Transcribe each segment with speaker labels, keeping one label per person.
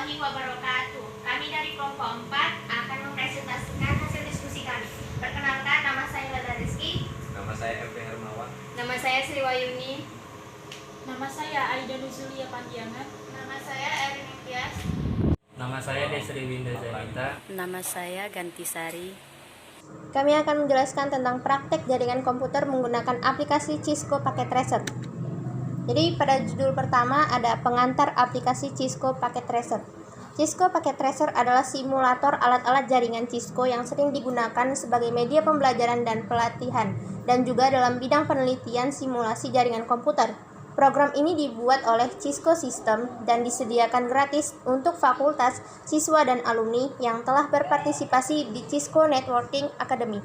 Speaker 1: warahmatullahi wabarakatuh. Kami dari kelompok 4 akan mempresentasikan hasil diskusi kami. Perkenalkan, nama saya Lala Rizky.
Speaker 2: Nama saya F. Hermawan.
Speaker 3: Nama saya Sri Wayuni.
Speaker 4: Nama saya Aida Nuzulia Pandiangan.
Speaker 1: Nama saya Erin Imtiaz.
Speaker 5: Nama saya Desri Winda Zanita.
Speaker 3: Nama saya Gantisari.
Speaker 6: Kami akan menjelaskan tentang praktek jaringan komputer menggunakan aplikasi Cisco Packet Tracer. Jadi pada judul pertama ada pengantar aplikasi Cisco Packet Tracer. Cisco Packet Tracer adalah simulator alat-alat jaringan Cisco yang sering digunakan sebagai media pembelajaran dan pelatihan, dan juga dalam bidang penelitian simulasi jaringan komputer. Program ini dibuat oleh Cisco System dan disediakan gratis untuk fakultas, siswa, dan alumni yang telah berpartisipasi di Cisco Networking Academy.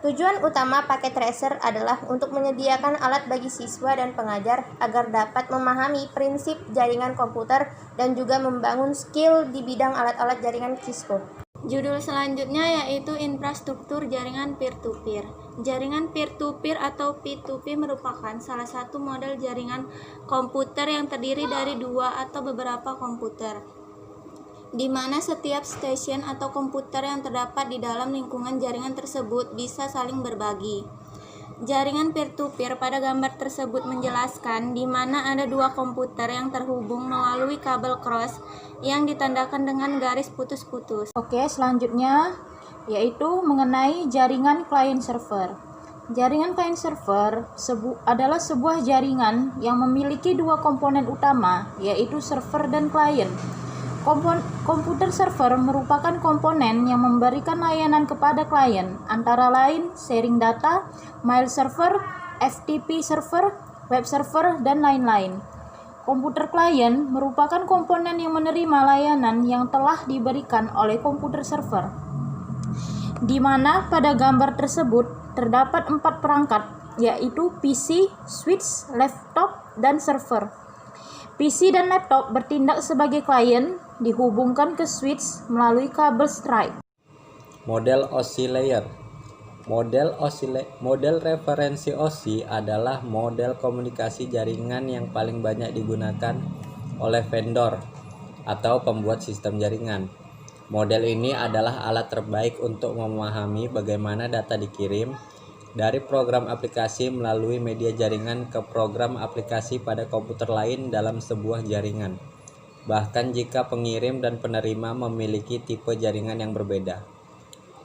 Speaker 6: Tujuan utama Packet Tracer adalah untuk menyediakan alat bagi siswa dan pengajar agar dapat memahami prinsip jaringan komputer dan juga membangun skill di bidang alat-alat jaringan Cisco.
Speaker 4: Judul selanjutnya yaitu infrastruktur jaringan peer-to-peer. Jaringan peer-to-peer atau P2P merupakan salah satu model jaringan komputer yang terdiri dari dua atau beberapa komputer, di mana setiap stasiun atau komputer yang terdapat di dalam lingkungan jaringan tersebut bisa saling berbagi. Jaringan peer-to-peer pada gambar tersebut menjelaskan di mana ada dua komputer yang terhubung melalui kabel cross yang ditandakan dengan garis putus-putus.
Speaker 7: Oke, selanjutnya yaitu mengenai jaringan client server. Jaringan client server adalah sebuah jaringan yang memiliki dua komponen utama, yaitu server dan client. Komputer server merupakan komponen yang memberikan layanan kepada klien, antara lain sharing data, mail server, FTP server, web server, dan lain-lain. Komputer klien merupakan komponen yang menerima layanan yang telah diberikan oleh komputer server, di mana pada gambar tersebut terdapat 4 perangkat, yaitu PC, switch, laptop, dan server. PC dan laptop bertindak sebagai klien, dihubungkan ke switch melalui kabel Stripe.
Speaker 2: Model OSI layer. Model referensi OSI adalah model komunikasi jaringan yang paling banyak digunakan oleh vendor atau pembuat sistem jaringan. Model ini adalah alat terbaik untuk memahami bagaimana data dikirim dari program aplikasi melalui media jaringan ke program aplikasi pada komputer lain dalam sebuah jaringan, bahkan jika pengirim dan penerima memiliki tipe jaringan yang berbeda.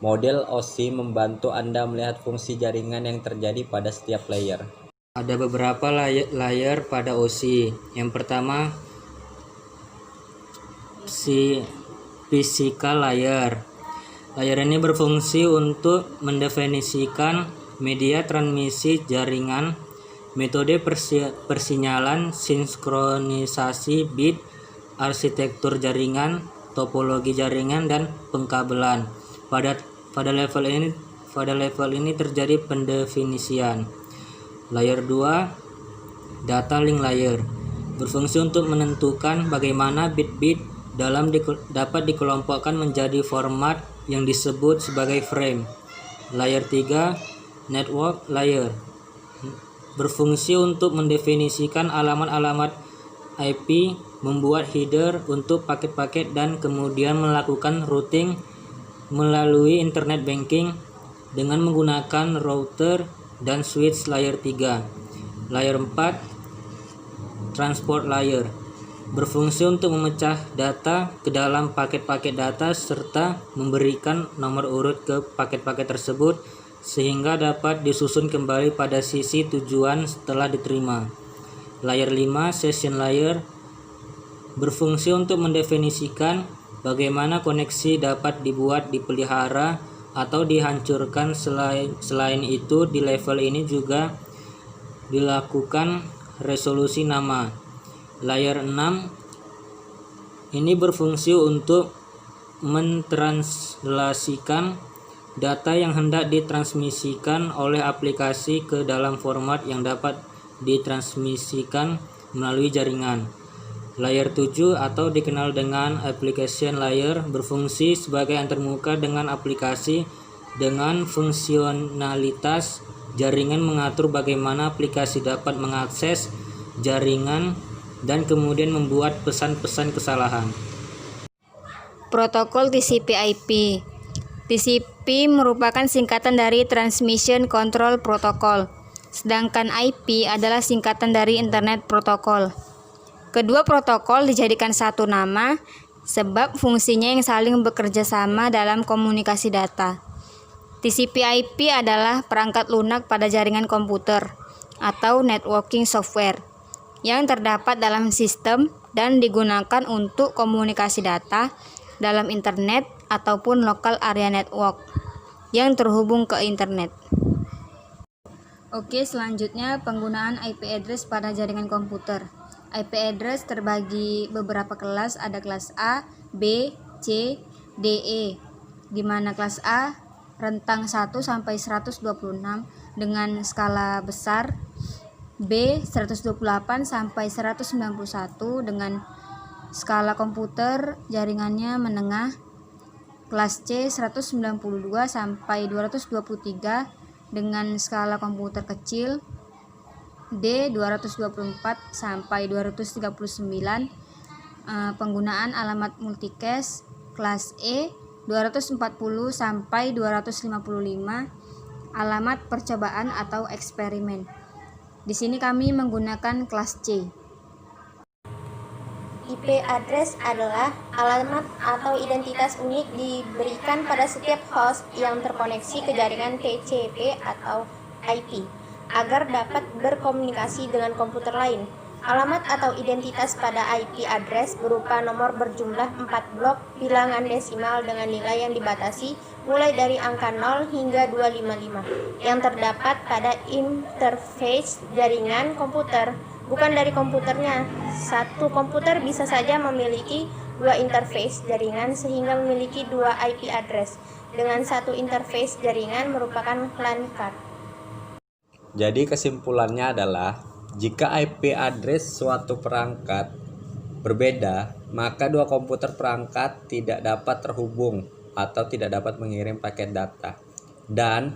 Speaker 2: Model OSI membantu Anda melihat fungsi jaringan yang terjadi pada setiap layer.
Speaker 5: Ada beberapa layer pada OSI. Yang pertama, physical layer. Layer ini berfungsi untuk mendefinisikan media transmisi jaringan, metode persinyalan, sinkronisasi bit, arsitektur jaringan, topologi jaringan, dan pengkabelan. Pada level ini terjadi pendefinisian. Layer 2, data link layer, berfungsi untuk menentukan bagaimana bit-bit dapat dikelompokkan menjadi format yang disebut sebagai frame. Layer 3, network layer, berfungsi untuk mendefinisikan alamat-alamat IP, membuat header untuk paket-paket, dan kemudian melakukan routing melalui internet banking dengan menggunakan router dan switch. Layer 3. Layer 4, transport layer, berfungsi untuk memecah data ke dalam paket-paket data serta memberikan nomor urut ke paket-paket tersebut sehingga dapat disusun kembali pada sisi tujuan setelah diterima. Layer 5, session layer, berfungsi untuk mendefinisikan bagaimana koneksi dapat dibuat, dipelihara, atau dihancurkan. Selain itu, di level ini juga dilakukan resolusi nama. Layer 6 ini berfungsi untuk mentranslasikan data yang hendak ditransmisikan oleh aplikasi ke dalam format yang dapat ditransmisikan melalui jaringan. Layer 7 atau dikenal dengan application layer berfungsi sebagai antarmuka dengan aplikasi dengan fungsionalitas jaringan, mengatur bagaimana aplikasi dapat mengakses jaringan dan kemudian membuat pesan-pesan kesalahan.
Speaker 8: Protokol TCP/IP. TCP merupakan singkatan dari Transmission Control Protocol, sedangkan IP adalah singkatan dari Internet Protocol. Kedua protokol dijadikan satu nama sebab fungsinya yang saling bekerja sama dalam komunikasi data. TCP/IP adalah perangkat lunak pada jaringan komputer atau networking software yang terdapat dalam sistem dan digunakan untuk komunikasi data dalam internet ataupun local area network yang terhubung ke internet. Oke, selanjutnya penggunaan IP address pada jaringan komputer. IP address terbagi beberapa kelas, ada kelas A, B, C, D, E. Di mana kelas A rentang 1 sampai 126 dengan skala besar, B 128 sampai 191 dengan skala komputer jaringannya menengah, kelas C 192 sampai 223 dengan skala komputer kecil, D 224 sampai 239. Penggunaan alamat multicast kelas E 240 sampai 255, alamat percobaan atau eksperimen. Di sini kami menggunakan kelas C.
Speaker 6: IP address adalah alamat atau identitas unik diberikan pada setiap host yang terkoneksi ke jaringan TCP atau IP agar dapat berkomunikasi dengan komputer lain. Alamat atau identitas pada IP address berupa nomor berjumlah 4 blok bilangan desimal dengan nilai yang dibatasi mulai dari angka 0 hingga 255 yang terdapat pada interface jaringan komputer, bukan dari komputernya. Satu komputer bisa saja memiliki dua interface jaringan sehingga memiliki dua IP address. Dengan satu interface jaringan merupakan LAN card.
Speaker 2: Jadi kesimpulannya adalah jika IP address suatu perangkat berbeda, maka dua komputer perangkat tidak dapat terhubung atau tidak dapat mengirim paket data. Dan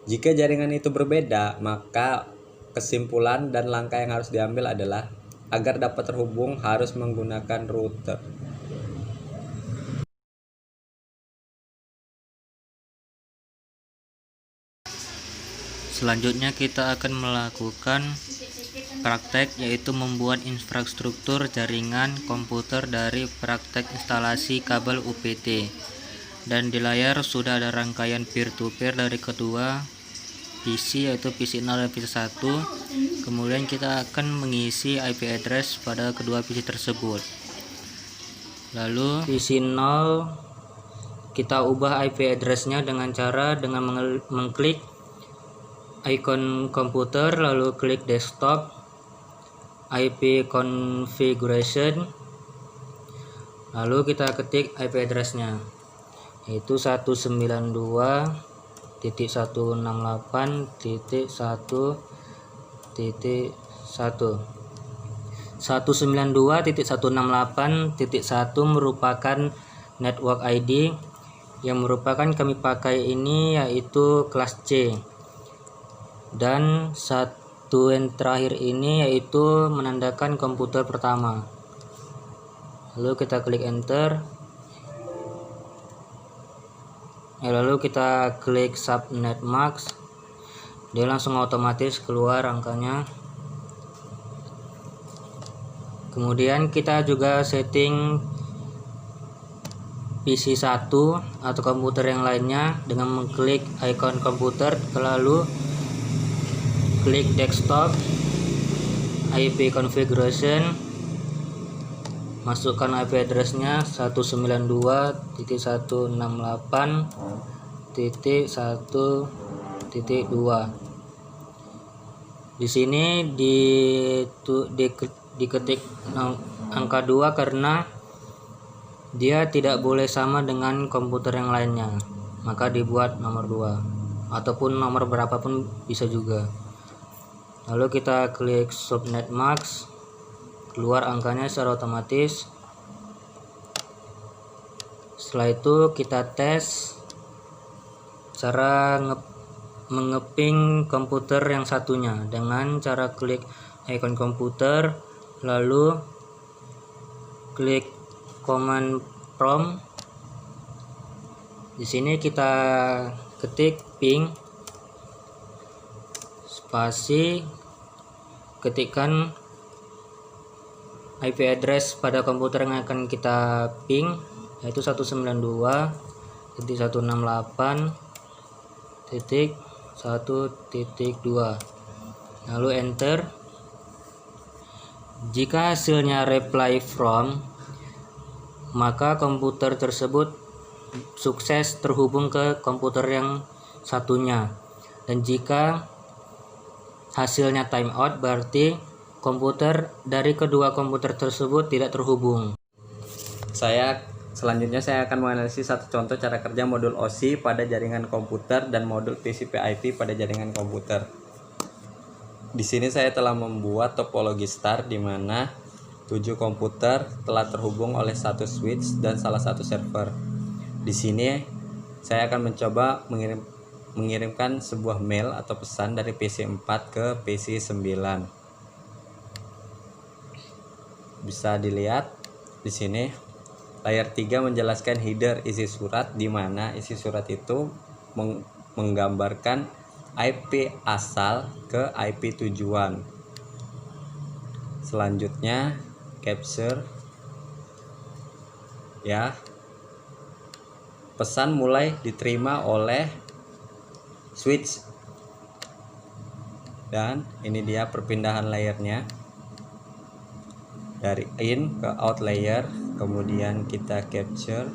Speaker 2: jika jaringan itu berbeda, maka kesimpulan dan langkah yang harus diambil adalah agar dapat terhubung harus menggunakan router.
Speaker 5: Selanjutnya kita akan melakukan praktek, yaitu membuat infrastruktur jaringan komputer dari praktek instalasi kabel UPT. Dan di layar sudah ada rangkaian peer-to-peer dari kedua PC, yaitu PC 0 dan PC 1. Kemudian kita akan mengisi IP address pada kedua PC tersebut. Lalu PC 0 kita ubah IP address-nya dengan mengklik icon komputer, lalu klik desktop, IP configuration, lalu kita ketik IP address-nya, yaitu 192.168.1. 192.168.1 merupakan network ID yang merupakan kami pakai ini, yaitu kelas C. Dan satu yang terakhir ini yaitu menandakan komputer pertama. Lalu kita klik enter. Lalu kita klik subnet max. Dia langsung otomatis keluar angkanya. Kemudian kita juga setting PC 1 atau komputer yang lainnya dengan mengklik icon komputer, lalu klik desktop, IP configuration, masukkan IP address-nya 192.168.1.2. Di sini diketik angka 2 karena dia tidak boleh sama dengan komputer yang lainnya, maka dibuat nomor 2 ataupun nomor berapapun bisa juga. Lalu kita klik subnet max, keluar angkanya secara otomatis. Setelah itu kita tes cara mengeping komputer yang satunya dengan cara klik icon komputer, lalu klik command prompt, Di sini kita ketik ping spasi, ketikkan IP address pada komputer yang akan kita ping, yaitu 192.168.1.2, lalu enter. Jika hasilnya reply from, maka komputer tersebut sukses terhubung ke komputer yang satunya, dan jika hasilnya timeout berarti komputer dari kedua komputer tersebut tidak terhubung.
Speaker 2: Selanjutnya saya akan menganalisis satu contoh cara kerja modul OSI pada jaringan komputer dan modul TCP/IP pada jaringan komputer. Di sini saya telah membuat topologi star di mana 7 komputer telah terhubung oleh satu switch dan salah satu server. Di sini saya akan mencoba mengirimkan sebuah mail atau pesan dari PC 4 ke PC 9. Bisa dilihat di sini layar 3 menjelaskan header isi surat, di mana isi surat itu menggambarkan IP asal ke IP tujuan. Selanjutnya capture ya. Pesan mulai diterima oleh switch. Dan ini dia perpindahan layernya dari in ke out layer, kemudian kita capture.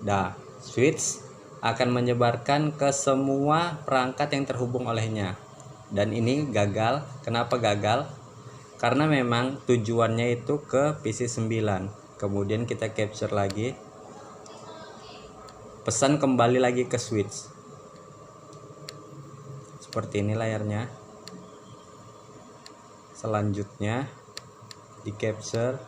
Speaker 2: Nah, switch akan menyebarkan ke semua perangkat yang terhubung olehnya. Dan ini gagal. Kenapa gagal? Karena memang tujuannya itu ke PC 9. Kemudian kita capture lagi. Pesan kembali lagi ke switch. Seperti ini layarnya. Selanjutnya di capture,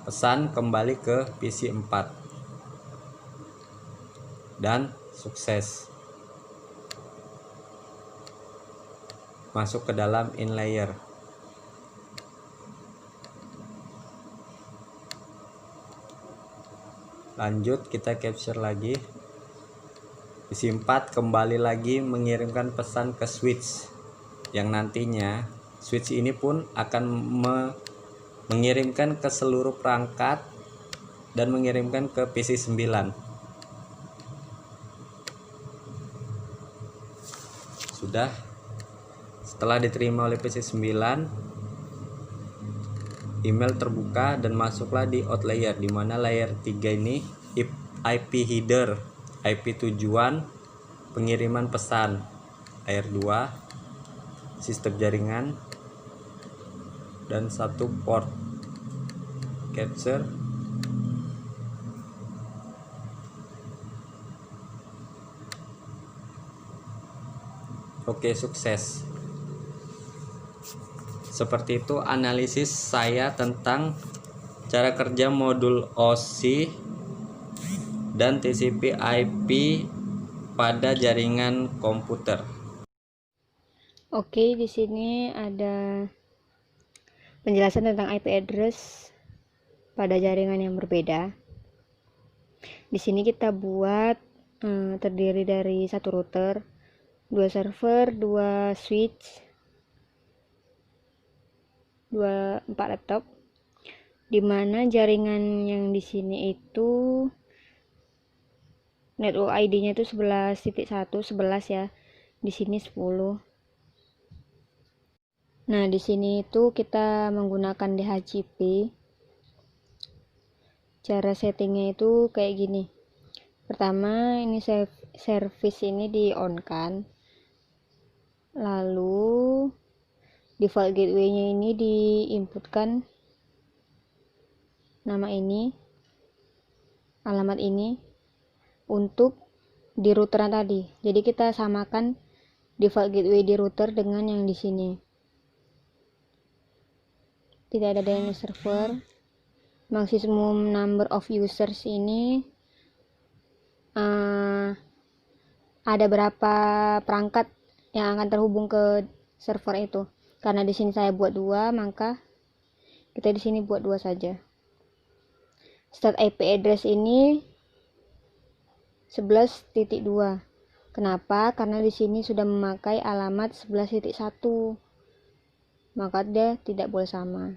Speaker 2: pesan kembali ke PC 4 dan sukses masuk ke dalam in layer. Lanjut kita capture lagi. PC 4 kembali lagi mengirimkan pesan ke switch, yang nantinya switch ini pun akan mengirimkan ke seluruh perangkat dan mengirimkan ke PC 9. Sudah. Setelah diterima oleh PC 9, email terbuka dan masuklah di out layer, di mana layer 3 ini IP header, IP tujuan pengiriman pesan. Layer 2 sistem jaringan dan satu port. Capture. Oke, sukses. Seperti itu analisis saya tentang cara kerja modul OSI dan TCP/IP pada jaringan komputer.
Speaker 8: Oke, di sini ada penjelasan tentang IP address pada jaringan yang berbeda. Di sini kita buat terdiri dari satu router, 2 server, 2 switch, 4 laptop, dimana jaringan yang di sini itu network ID-nya itu 11.1, 11 ya. Di sini 10. Nah, di sini itu kita menggunakan DHCP. Cara settingnya itu kayak gini. Pertama, ini service ini di on kan. Lalu default gateway-nya ini diinputkan nama ini, alamat ini untuk di router tadi. Jadi kita samakan default gateway di router dengan yang di sini. Tidak ada DNS server. Maximum number of users ini ada berapa perangkat yang akan terhubung ke server itu. Karena di sini saya buat 2, maka kita di sini buat 2 saja. start IP address ini 11.2. Kenapa? Karena di sini sudah memakai alamat 11.1. Maka dia tidak boleh sama.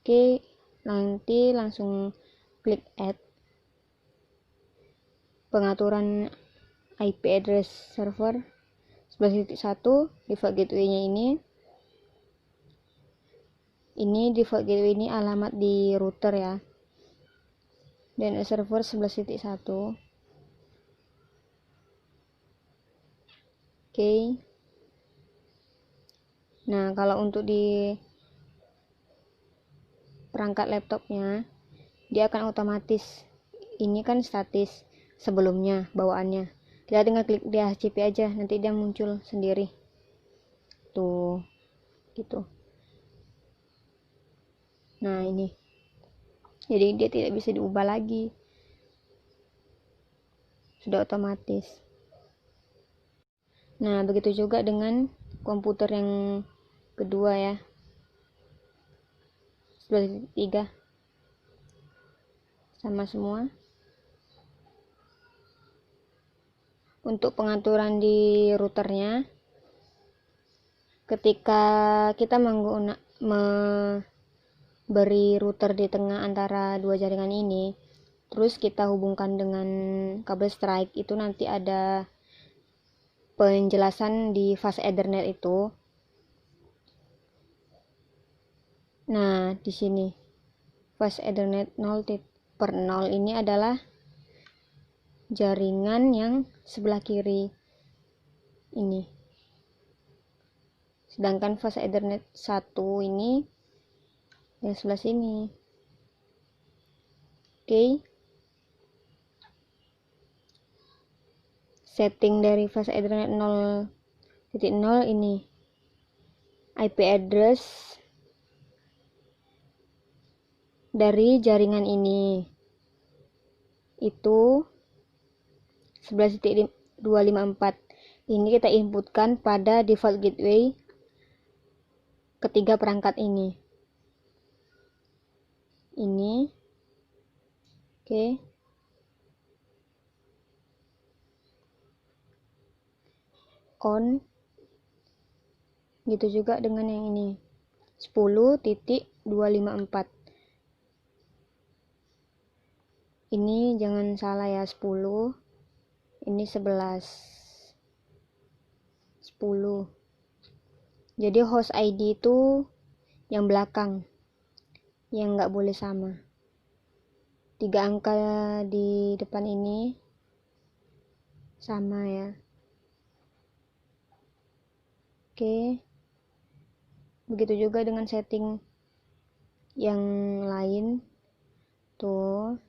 Speaker 8: Oke, nanti langsung klik add. Pengaturan IP address server 11.1, default gateway-nya ini default gateway ini alamat di router ya. Dan server 11.1. Oke. Nah, kalau untuk di perangkat laptopnya, dia akan otomatis. Ini kan statis sebelumnya bawaannya. Kita tinggal klik DHCP aja, nanti dia muncul sendiri. Tuh, gitu. Nah, ini. Jadi dia tidak bisa diubah lagi. Sudah otomatis. Nah, begitu juga dengan komputer yang kedua ya. 11.3. Sama semua. Untuk pengaturan di routernya, ketika kita beri router di tengah antara dua jaringan ini, terus kita hubungkan dengan kabel strike, itu nanti ada penjelasan di fast Ethernet itu. Nah, di sini fast Ethernet 0/0 ini adalah jaringan yang sebelah kiri ini. Sedangkan fast Ethernet 1 ini yang sebelah sini. Oke. Setting dari fast Ethernet 0.0 ini. IP address dari jaringan ini itu 11.254. Ini kita inputkan pada default gateway ketiga perangkat ini. Ini. Oke. On. Gitu juga dengan yang ini. 10.254. Ini jangan salah ya, 10. Ini 11. 10. Jadi host ID itu yang belakang, yang nggak boleh sama. 3 angka di depan ini sama ya. Oke. Begitu juga dengan setting yang lain. Tuh.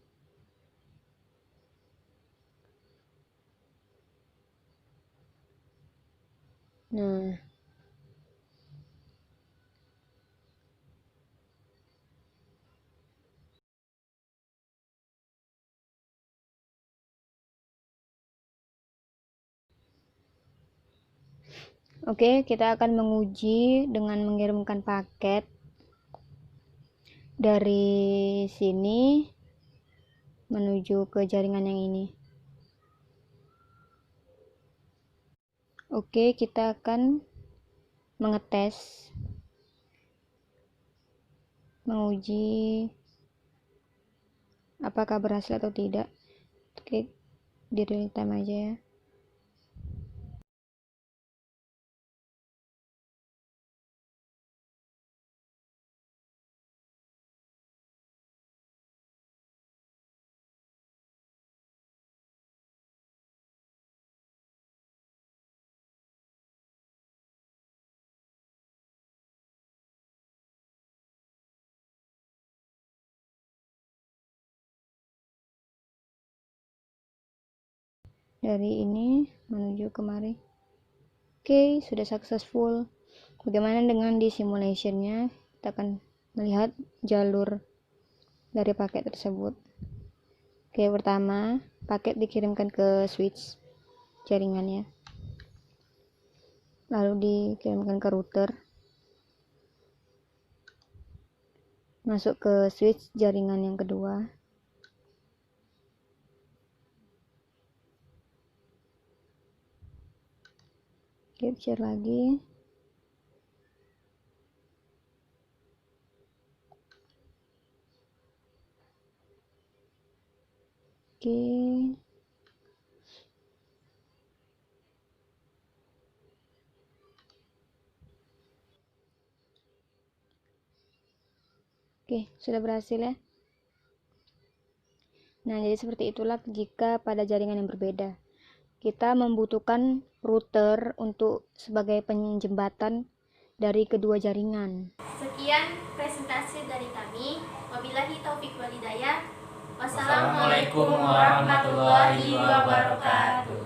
Speaker 8: Nah. Oke, kita akan menguji dengan mengirimkan paket dari sini menuju ke jaringan yang ini. Oke, kita akan mengetes, menguji apakah berhasil atau tidak. Oke, di real time aja ya. Dari ini menuju kemari. Oke, sudah successful. Bagaimana dengan di simulationnya? Kita akan melihat jalur dari paket tersebut. Oke, pertama paket dikirimkan ke switch jaringannya, lalu dikirimkan ke router, masuk ke switch jaringan yang kedua, Capture lagi. Oke. Oke, sudah berhasil ya. Nah, jadi seperti itulah jika pada jaringan yang berbeda. Kita membutuhkan router untuk sebagai penjembatan dari kedua jaringan.
Speaker 1: Sekian presentasi dari kami. Wabillahi taufik wal hidayah. Wassalamualaikum warahmatullahi wabarakatuh.